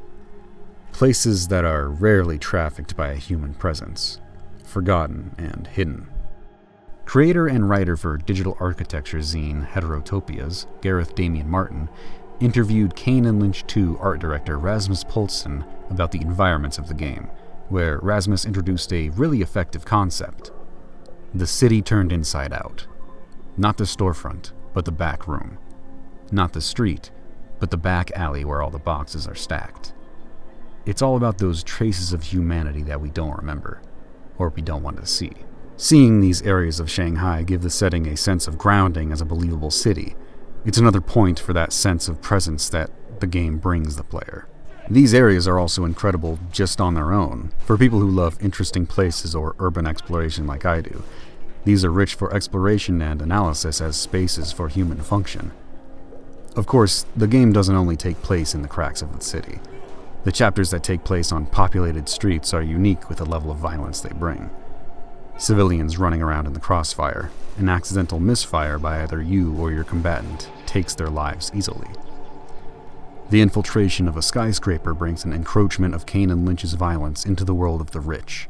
Places that are rarely trafficked by a human presence, forgotten and hidden. Creator and writer for digital architecture zine Heterotopias, Gareth Damian Martin, interviewed Kane and Lynch 2 art director Rasmus Poulsen about the environments of the game, where Rasmus introduced a really effective concept. The city turned inside out. Not the storefront, but the back room. Not the street, but the back alley where all the boxes are stacked. It's all about those traces of humanity that we don't remember, or we don't want to see. Seeing these areas of Shanghai give the setting a sense of grounding as a believable city. It's another point for that sense of presence that the game brings the player. These areas are also incredible just on their own, for people who love interesting places or urban exploration like I do. These are rich for exploration and analysis as spaces for human function. Of course, the game doesn't only take place in the cracks of the city. The chapters that take place on populated streets are unique with the level of violence they bring. Civilians running around in the crossfire, an accidental misfire by either you or your combatant takes their lives easily. The infiltration of a skyscraper brings an encroachment of Kane and Lynch's violence into the world of the rich,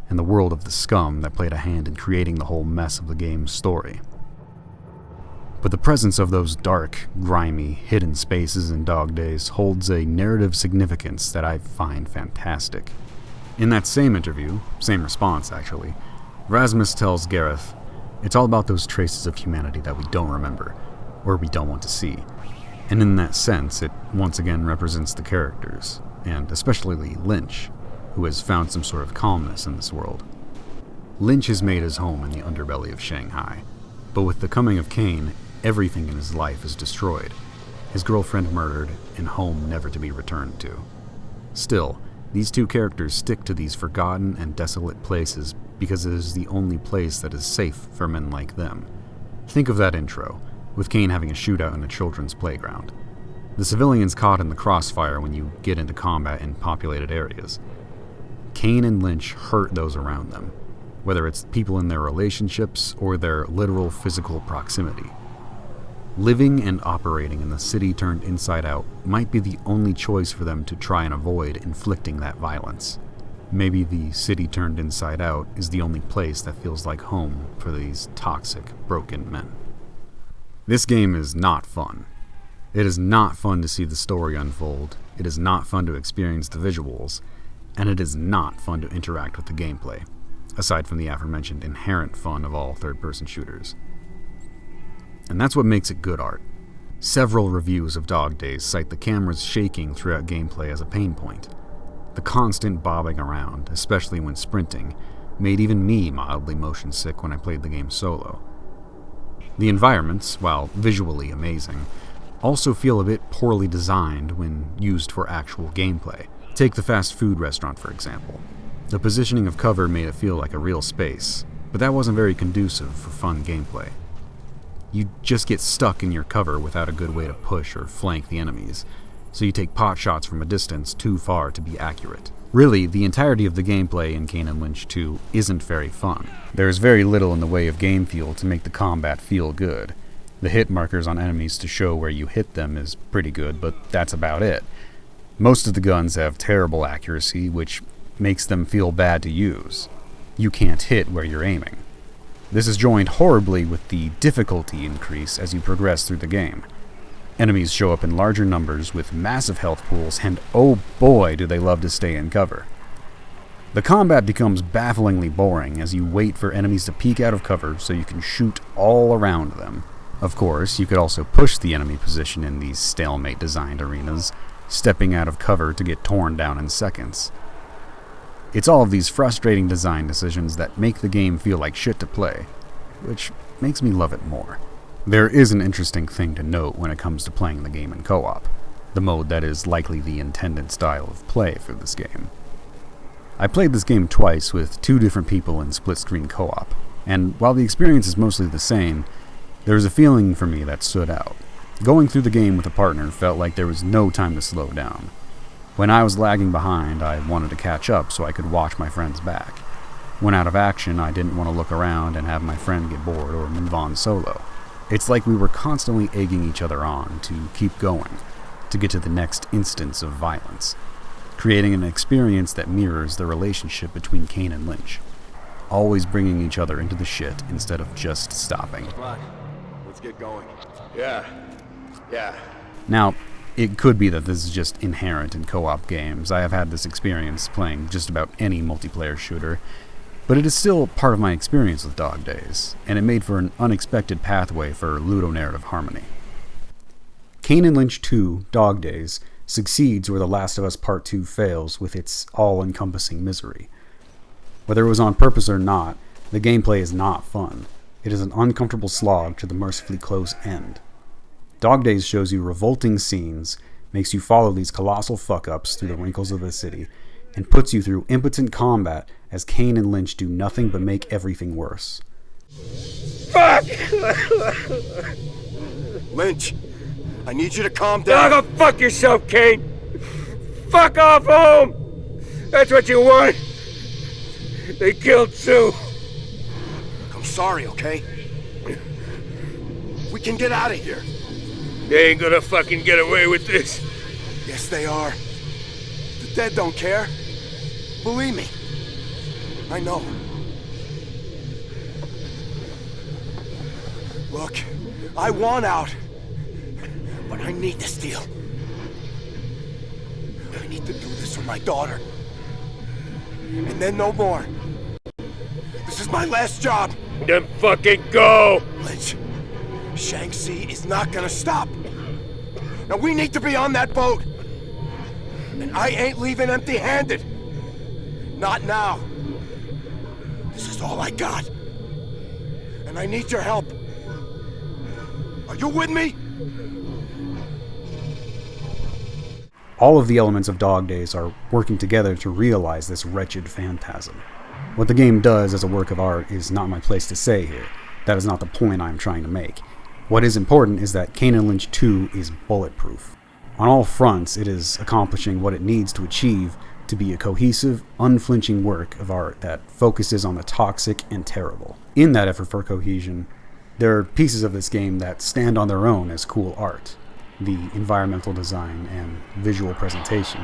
and the world of the scum that played a hand in creating the whole mess of the game's story. But the presence of those dark, grimy, hidden spaces in Dog Days holds a narrative significance that I find fantastic. In that same interview, same response actually, Rasmus tells Gareth, it's all about those traces of humanity that we don't remember, or we don't want to see. And in that sense, it once again represents the characters, and especially Lynch, who has found some sort of calmness in this world. Lynch has made his home in the underbelly of Shanghai, but with the coming of Kane, everything in his life is destroyed, his girlfriend murdered, and home never to be returned to. Still, these two characters stick to these forgotten and desolate places because it is the only place that is safe for men like them. Think of that intro, with Kane having a shootout in a children's playground. The civilians caught in the crossfire when you get into combat in populated areas. Kane and Lynch hurt those around them, whether it's people in their relationships or their literal physical proximity. Living and operating in the city turned inside out might be the only choice for them to try and avoid inflicting that violence. Maybe the city turned inside out is the only place that feels like home for these toxic, broken men. This game is not fun. It is not fun to see the story unfold, it is not fun to experience the visuals, and it is not fun to interact with the gameplay, aside from the aforementioned inherent fun of all third-person shooters. And that's what makes it good art. Several reviews of Dog Days cite the camera's shaking throughout gameplay as a pain point. The constant bobbing around, especially when sprinting, made even me mildly motion sick when I played the game solo. The environments, while visually amazing, also feel a bit poorly designed when used for actual gameplay. Take the fast food restaurant, for example. The positioning of cover made it feel like a real space, but that wasn't very conducive for fun gameplay. You just get stuck in your cover without a good way to push or flank the enemies, so you take pot shots from a distance too far to be accurate. Really, the entirety of the gameplay in Kane and Lynch 2 isn't very fun. There is very little in the way of game feel to make the combat feel good. The hit markers on enemies to show where you hit them is pretty good, but that's about it. Most of the guns have terrible accuracy, which makes them feel bad to use. You can't hit where you're aiming. This is joined horribly with the difficulty increase as you progress through the game. Enemies show up in larger numbers with massive health pools, and oh boy do they love to stay in cover. The combat becomes bafflingly boring as you wait for enemies to peek out of cover so you can shoot all around them. Of course, you could also push the enemy position in these stalemate-designed arenas, stepping out of cover to get torn down in seconds. It's all of these frustrating design decisions that make the game feel like shit to play, which makes me love it more. There is an interesting thing to note when it comes to playing the game in co-op, the mode that is likely the intended style of play for this game. I played this game twice with 2 different people in split-screen co-op, and while the experience is mostly the same, there was a feeling for me that stood out. Going through the game with a partner felt like there was no time to slow down. When I was lagging behind, I wanted to catch up so I could watch my friends back. When out of action, I didn't want to look around and have my friend get bored or move on solo. It's like we were constantly egging each other on to keep going, to get to the next instance of violence, creating an experience that mirrors the relationship between Kane and Lynch, always bringing each other into the shit instead of just stopping. Come on, let's get going. Yeah. Now, it could be that this is just inherent in co-op games. I have had this experience playing just about any multiplayer shooter, but it is still part of my experience with Dog Days, and it made for an unexpected pathway for ludonarrative harmony. Kane and Lynch 2, Dog Days, succeeds where The Last of Us Part 2 fails with its all-encompassing misery. Whether it was on purpose or not, the gameplay is not fun. It is an uncomfortable slog to the mercifully close end. Dog Days shows you revolting scenes, makes you follow these colossal fuck-ups through the wrinkles of the city, and puts you through impotent combat as Kane and Lynch do nothing but make everything worse. Fuck! Lynch, I need you to calm down. Go fuck yourself, Kane! Fuck off home! That's what you want! They killed Sue! I'm sorry, okay? We can get out of here. They ain't gonna fucking get away with this. Yes, they are. The dead don't care. Believe me. I know. Look, I want out. But I need this deal. I need to do this for my daughter. And then no more. This is my last job. Then fucking go! Lynch, Shaanxi is not gonna stop. Now we need to be on that boat. And I ain't leaving empty-handed. Not now. This is all I got. And I need your help. Are you with me? All of the elements of Dog Days are working together to realize this wretched phantasm. What the game does as a work of art is not my place to say here. That is not the point I am trying to make. What is important is that Kane and Lynch 2 is bulletproof. On all fronts, it is accomplishing what it needs to achieve to be a cohesive, unflinching work of art that focuses on the toxic and terrible. In that effort for cohesion, there are pieces of this game that stand on their own as cool art. The environmental design and visual presentation.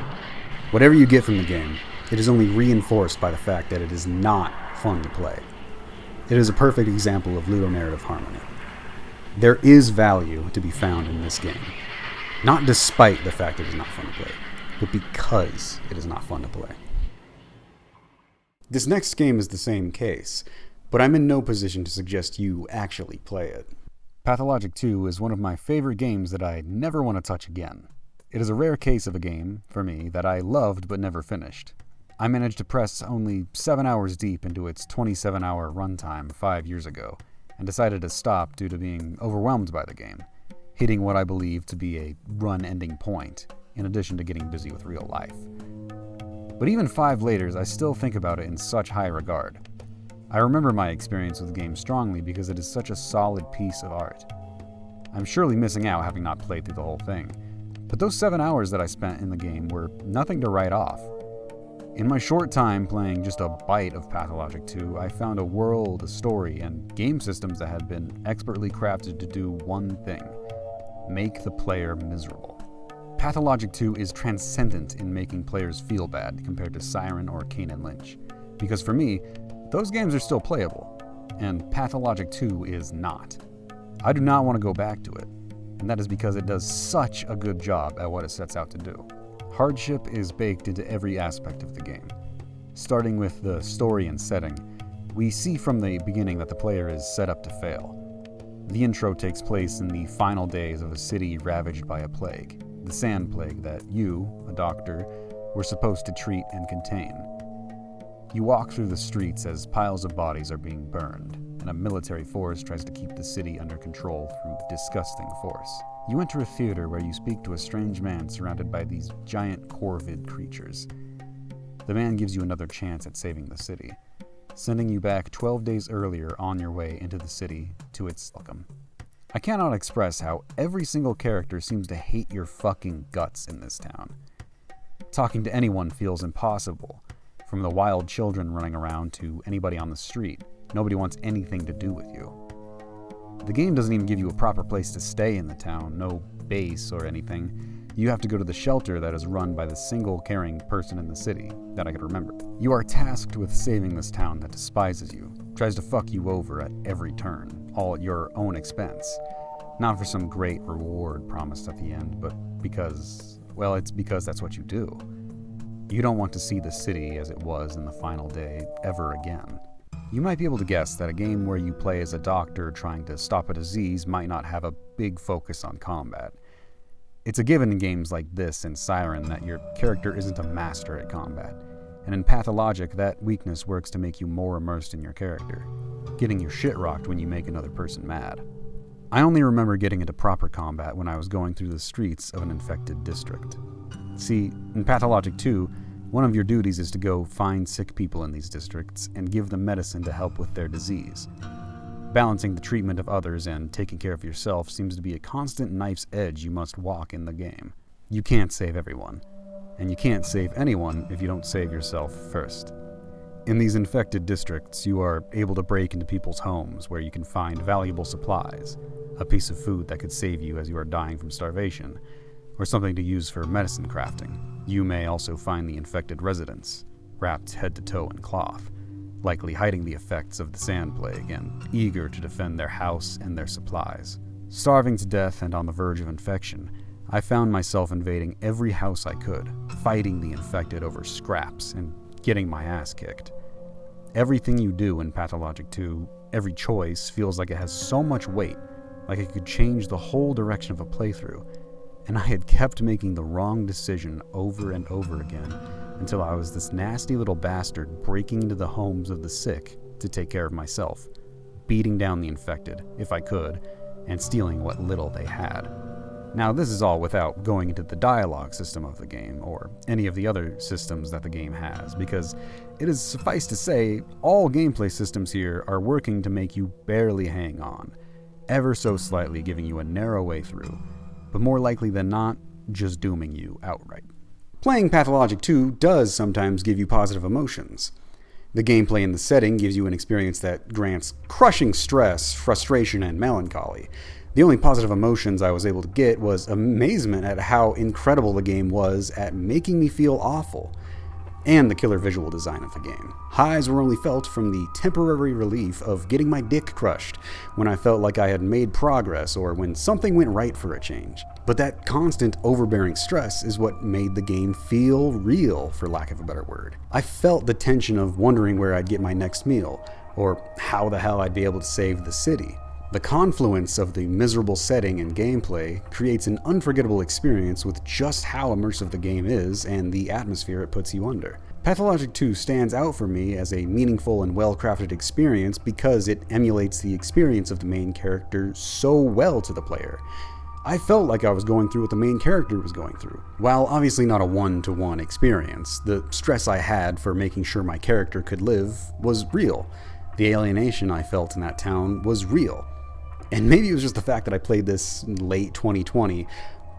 Whatever you get from the game, it is only reinforced by the fact that it is not fun to play. It is a perfect example of ludonarrative harmony. There is value to be found in this game, not despite the fact it is not fun to play, but because it is not fun to play. This next game is the same case, but I'm in no position to suggest you actually play it. Pathologic 2 is one of my favorite games that I never want to touch again. It is a rare case of a game, for me, that I loved but never finished. I managed to press only 7 hours deep into its 27-hour runtime 5 years ago, and decided to stop due to being overwhelmed by the game, hitting what I believe to be a run-ending point, in addition to getting busy with real life. But even 5 later, I still think about it in such high regard. I remember my experience with the game strongly because it is such a solid piece of art. I'm surely missing out having not played through the whole thing, but those 7 hours that I spent in the game were nothing to write off. In my short time playing just a bite of Pathologic 2, I found a world, a story, and game systems that had been expertly crafted to do one thing: make the player miserable. Pathologic 2 is transcendent in making players feel bad compared to Siren or Kane and Lynch, because for me, those games are still playable, and Pathologic 2 is not. I do not want to go back to it, and that is because it does such a good job at what it sets out to do. Hardship is baked into every aspect of the game. Starting with the story and setting, we see from the beginning that the player is set up to fail. The intro takes place in the final days of a city ravaged by a plague, the sand plague that you, a doctor, were supposed to treat and contain. You walk through the streets as piles of bodies are being burned. and a military force tries to keep the city under control through disgusting force. You enter a theater where you speak to a strange man surrounded by these giant corvid creatures. The man gives you another chance at saving the city, sending you back 12 days earlier on your way into the city to its welcome. I cannot express how every single character seems to hate your fucking guts in this town. Talking to anyone feels impossible, from the wild children running around to anybody on the street. Nobody wants anything to do with you. The game doesn't even give you a proper place to stay in the town, no base or anything. You have to go to the shelter that is run by the single caring person in the city that I could remember. You are tasked with saving this town that despises you, tries to fuck you over at every turn, all at your own expense. Not for some great reward promised at the end, but because, well, it's because that's what you do. You don't want to see the city as it was in the final day ever again. You might be able to guess that a game where you play as a doctor trying to stop a disease might not have a big focus on combat. It's a given in games like this and Siren that your character isn't a master at combat, and in Pathologic that weakness works to make you more immersed in your character, getting your shit rocked when you make another person mad. I only remember getting into proper combat when I was going through the streets of an infected district. See, in Pathologic 2, one of your duties is to go find sick people in these districts and give them medicine to help with their disease. Balancing the treatment of others and taking care of yourself seems to be a constant knife's edge you must walk in the game. You can't save everyone, and you can't save anyone if you don't save yourself first. In these infected districts, you are able to break into people's homes where you can find valuable supplies, a piece of food that could save you as you are dying from starvation, or something to use for medicine crafting. You may also find the infected residents, wrapped head to toe in cloth, likely hiding the effects of the sand plague and eager to defend their house and their supplies. Starving to death and on the verge of infection, I found myself invading every house I could, fighting the infected over scraps and getting my ass kicked. Everything you do in Pathologic 2, every choice feels like it has so much weight, like it could change the whole direction of a playthrough, and I had kept making the wrong decision over and over again until I was this nasty little bastard breaking into the homes of the sick to take care of myself, beating down the infected, if I could, and stealing what little they had. Now, this is all without going into the dialogue system of the game, or any of the other systems that the game has, because it is suffice to say, all gameplay systems here are working to make you barely hang on, ever so slightly giving you a narrow way through, but more likely than not, just dooming you outright. Playing Pathologic 2 does sometimes give you positive emotions. The gameplay and the setting gives you an experience that grants crushing stress, frustration, and melancholy. The only positive emotions I was able to get was amazement at how incredible the game was at making me feel awful, and the killer visual design of the game. Highs were only felt from the temporary relief of getting my dick crushed when I felt like I had made progress or when something went right for a change. But that constant overbearing stress is what made the game feel real, for lack of a better word. I felt the tension of wondering where I'd get my next meal, or how the hell I'd be able to save the city. The confluence of the miserable setting and gameplay creates an unforgettable experience with just how immersive the game is and the atmosphere it puts you under. Pathologic 2 stands out for me as a meaningful and well-crafted experience because it emulates the experience of the main character so well to the player. I felt like I was going through what the main character was going through. While obviously not a one-to-one experience, the stress I had for making sure my character could live was real. The alienation I felt in that town was real. And maybe it was just the fact that I played this in late 2020,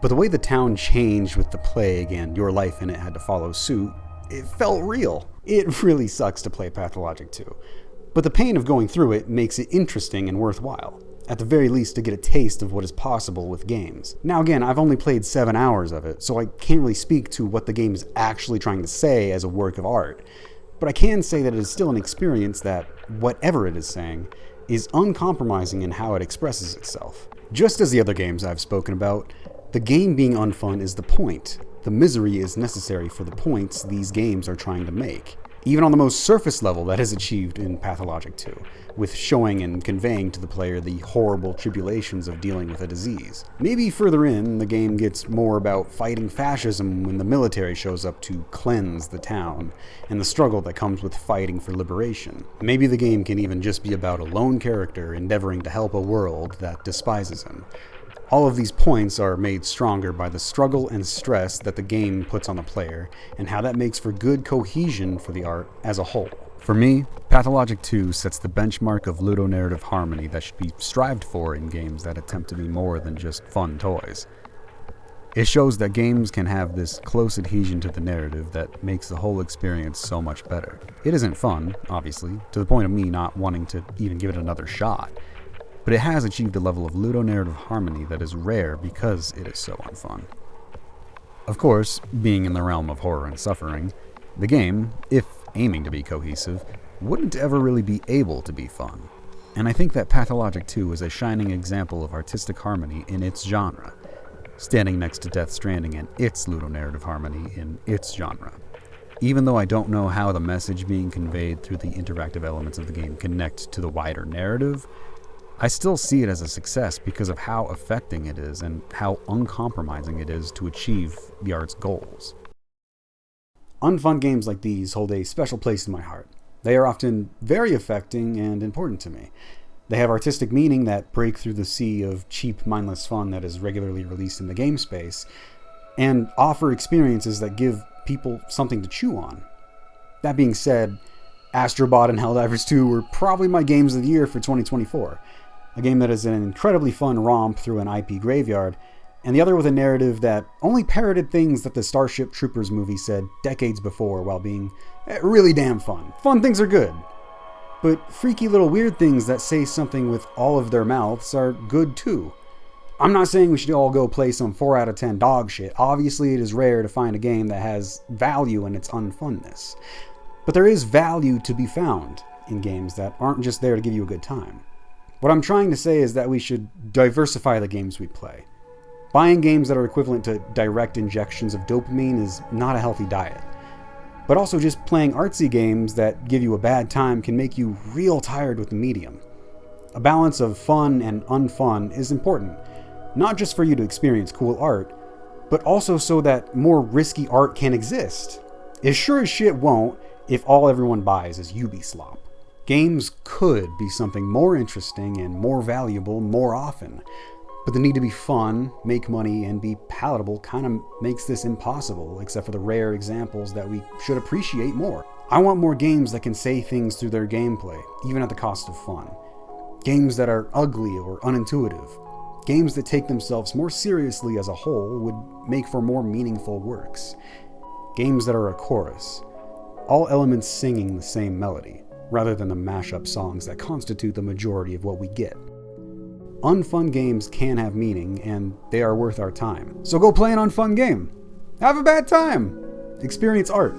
but the way the town changed with the plague and your life in it had to follow suit, it felt real. It really sucks to play Pathologic 2, but the pain of going through it makes it interesting and worthwhile, at the very least to get a taste of what is possible with games. Now again, I've only played 7 hours of it, so I can't really speak to what the game is actually trying to say as a work of art, but I can say that it is still an experience that, whatever it is saying, is uncompromising in how it expresses itself. Just as the other games I've spoken about, the game being unfun is the point. The misery is necessary for the points these games are trying to make. even on the most surface level that is achieved in Pathologic 2, with showing and conveying to the player the horrible tribulations of dealing with a disease. Maybe further in, the game gets more about fighting fascism when the military shows up to cleanse the town, and the struggle that comes with fighting for liberation. Maybe the game can even just be about a lone character endeavoring to help a world that despises him. All of these points are made stronger by the struggle and stress that the game puts on the player, and how that makes for good cohesion for the art as a whole. For me, Pathologic 2 sets the benchmark of ludonarrative harmony that should be strived for in games that attempt to be more than just fun toys. It shows that games can have this close adhesion to the narrative that makes the whole experience so much better. It isn't fun, obviously, to the point of me not wanting to even give it another shot, but it has achieved a level of ludonarrative harmony that is rare because it is so unfun. Of course, being in the realm of horror and suffering, the game, if aiming to be cohesive, wouldn't ever really be able to be fun. And I think that Pathologic 2 is a shining example of artistic harmony in its genre, standing next to Death Stranding and its ludonarrative harmony in its genre. Even though I don't know how the message being conveyed through the interactive elements of the game connect to the wider narrative, I still see it as a success because of how affecting it is and how uncompromising it is to achieve the art's goals. Unfun games like these hold a special place in my heart. They are often very affecting and important to me. They have artistic meaning that break through the sea of cheap, mindless fun that is regularly released in the game space, and offer experiences that give people something to chew on. That being said, Astrobot and Helldivers 2 were probably my games of the year for 2024. A game that is an incredibly fun romp through an IP graveyard, and the other with a narrative that only parroted things that the Starship Troopers movie said decades before while being really damn fun. Fun things are good, but freaky little weird things that say something with all of their mouths are good too. I'm not saying we should all go play some 4 out of 10 dog shit. Obviously, it is rare to find a game that has value in its unfunness. But there is value to be found in games that aren't just there to give you a good time. What I'm trying to say is that we should diversify the games we play. Buying games that are equivalent to direct injections of dopamine is not a healthy diet. But also just playing artsy games that give you a bad time can make you real tired with the medium. A balance of fun and unfun is important, not just for you to experience cool art, but also so that more risky art can exist. It sure as shit won't if all everyone buys is Ubislop. Games could be something more interesting and more valuable more often, but the need to be fun, make money, and be palatable kind of makes this impossible, except for the rare examples that we should appreciate more. I want more games that can say things through their gameplay, even at the cost of fun. Games that are ugly or unintuitive. Games that take themselves more seriously as a whole would make for more meaningful works. Games that are a chorus, all elements singing the same melody, rather than the mashup songs that constitute the majority of what we get. Unfun games can have meaning, and they are worth our time. So go play an unfun game. Have a bad time. Experience art.